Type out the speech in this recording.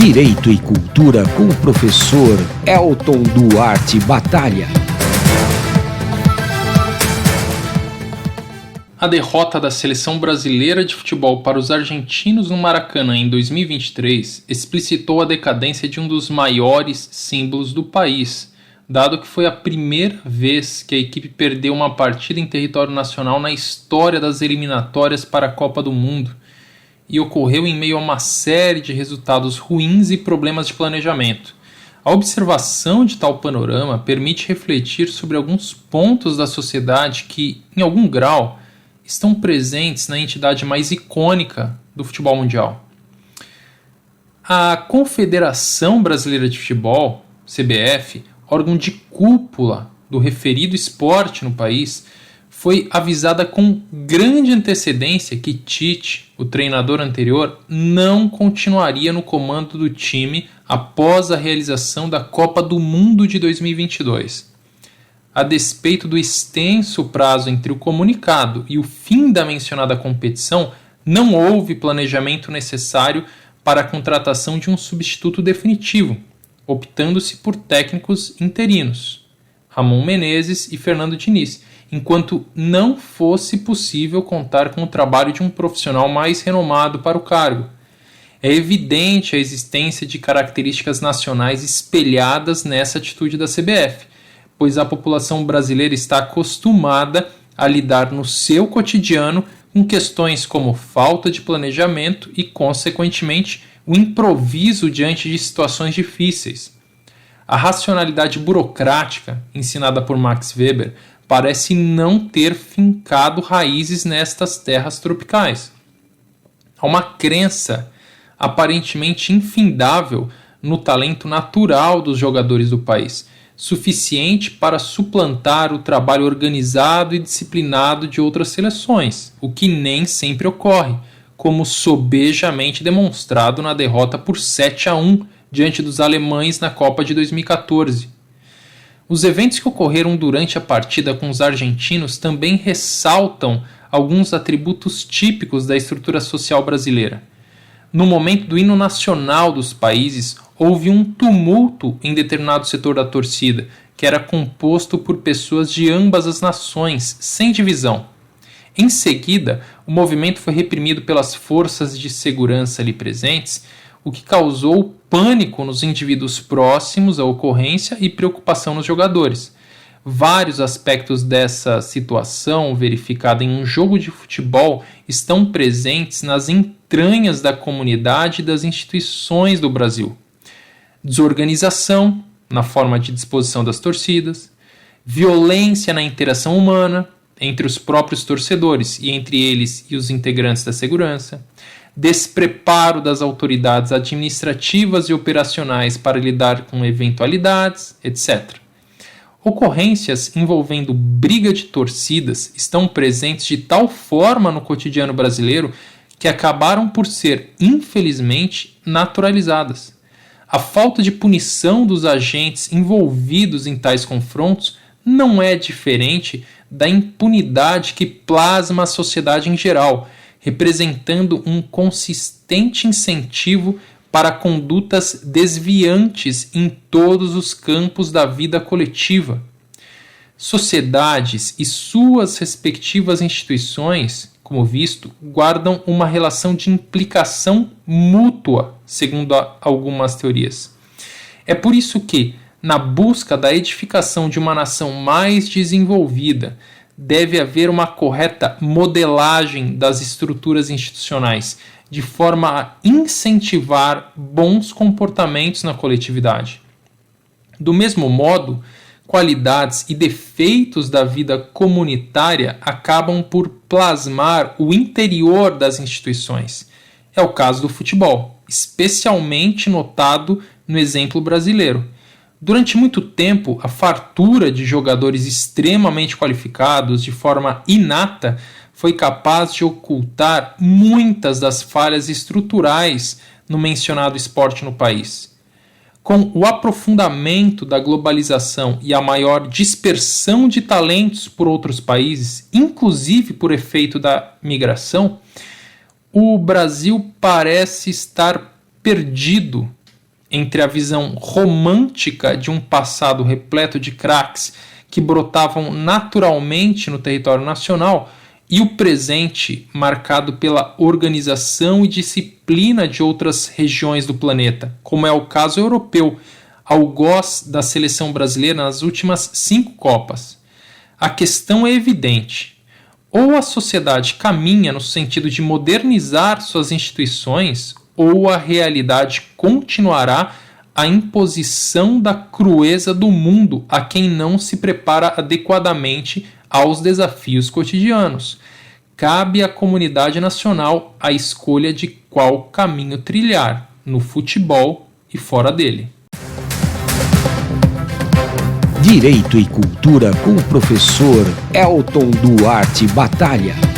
Direito e Cultura com o professor Elton Duarte Batalha. A derrota da seleção brasileira de futebol para os argentinos no Maracanã em 2023 explicitou a decadência de um dos maiores símbolos do país, dado que foi a primeira vez que a equipe perdeu uma partida em território nacional na história das eliminatórias para a Copa do Mundo, e ocorreu em meio a uma série de resultados ruins e problemas de planejamento. A observação de tal panorama permite refletir sobre alguns pontos da sociedade que, em algum grau, estão presentes na entidade mais icônica do futebol mundial. A Confederação Brasileira de Futebol, CBF, órgão de cúpula do referido esporte no país, foi avisada com grande antecedência que Tite, o treinador anterior, não continuaria no comando do time após a realização da Copa do Mundo de 2022. A despeito do extenso prazo entre o comunicado e o fim da mencionada competição, não houve planejamento necessário para a contratação de um substituto definitivo, optando-se por técnicos interinos, Ramon Menezes e Fernando Diniz, enquanto não fosse possível contar com o trabalho de um profissional mais renomado para o cargo. É evidente a existência de características nacionais espelhadas nessa atitude da CBF, pois a população brasileira está acostumada a lidar no seu cotidiano com questões como falta de planejamento e, consequentemente, o improviso diante de situações difíceis. A racionalidade burocrática, ensinada por Max Weber, parece não ter fincado raízes nestas terras tropicais. Há uma crença aparentemente infindável no talento natural dos jogadores do país, suficiente para suplantar o trabalho organizado e disciplinado de outras seleções, o que nem sempre ocorre, como sobejamente demonstrado na derrota por 7-1 diante dos alemães na Copa de 2014. Os eventos que ocorreram durante a partida com os argentinos também ressaltam alguns atributos típicos da estrutura social brasileira. No momento do hino nacional dos países, houve um tumulto em determinado setor da torcida, que era composto por pessoas de ambas as nações, sem divisão. Em seguida, o movimento foi reprimido pelas forças de segurança ali presentes, o que causou pânico nos indivíduos próximos à ocorrência e preocupação nos jogadores. Vários aspectos dessa situação verificada em um jogo de futebol estão presentes nas entranhas da comunidade e das instituições do Brasil. Desorganização na forma de disposição das torcidas, violência na interação humana entre os próprios torcedores e entre eles e os integrantes da segurança, despreparo das autoridades administrativas e operacionais para lidar com eventualidades, etc. Ocorrências envolvendo briga de torcidas estão presentes de tal forma no cotidiano brasileiro que acabaram por ser, infelizmente, naturalizadas. A falta de punição dos agentes envolvidos em tais confrontos não é diferente da impunidade que plasma a sociedade em geral, representando um consistente incentivo para condutas desviantes em todos os campos da vida coletiva. Sociedades e suas respectivas instituições, como visto, guardam uma relação de implicação mútua, segundo algumas teorias. É por isso que, na busca da edificação de uma nação mais desenvolvida, deve haver uma correta modelagem das estruturas institucionais, de forma a incentivar bons comportamentos na coletividade. Do mesmo modo, qualidades e defeitos da vida comunitária acabam por plasmar o interior das instituições. É o caso do futebol, especialmente notado no exemplo brasileiro. Durante muito tempo, a fartura de jogadores extremamente qualificados de forma inata foi capaz de ocultar muitas das falhas estruturais no mencionado esporte no país. Com o aprofundamento da globalização e a maior dispersão de talentos por outros países, inclusive por efeito da migração, o Brasil parece estar perdido entre a visão romântica de um passado repleto de craques que brotavam naturalmente no território nacional e o presente marcado pela organização e disciplina de outras regiões do planeta, como é o caso europeu, algoz da seleção brasileira nas últimas 5 Copas. A questão é evidente. Ou a sociedade caminha no sentido de modernizar suas instituições, ou a realidade continuará a imposição da crueza do mundo a quem não se prepara adequadamente aos desafios cotidianos. Cabe à comunidade nacional a escolha de qual caminho trilhar, no futebol e fora dele. Direito e Cultura com o professor Elton Duarte Batalha.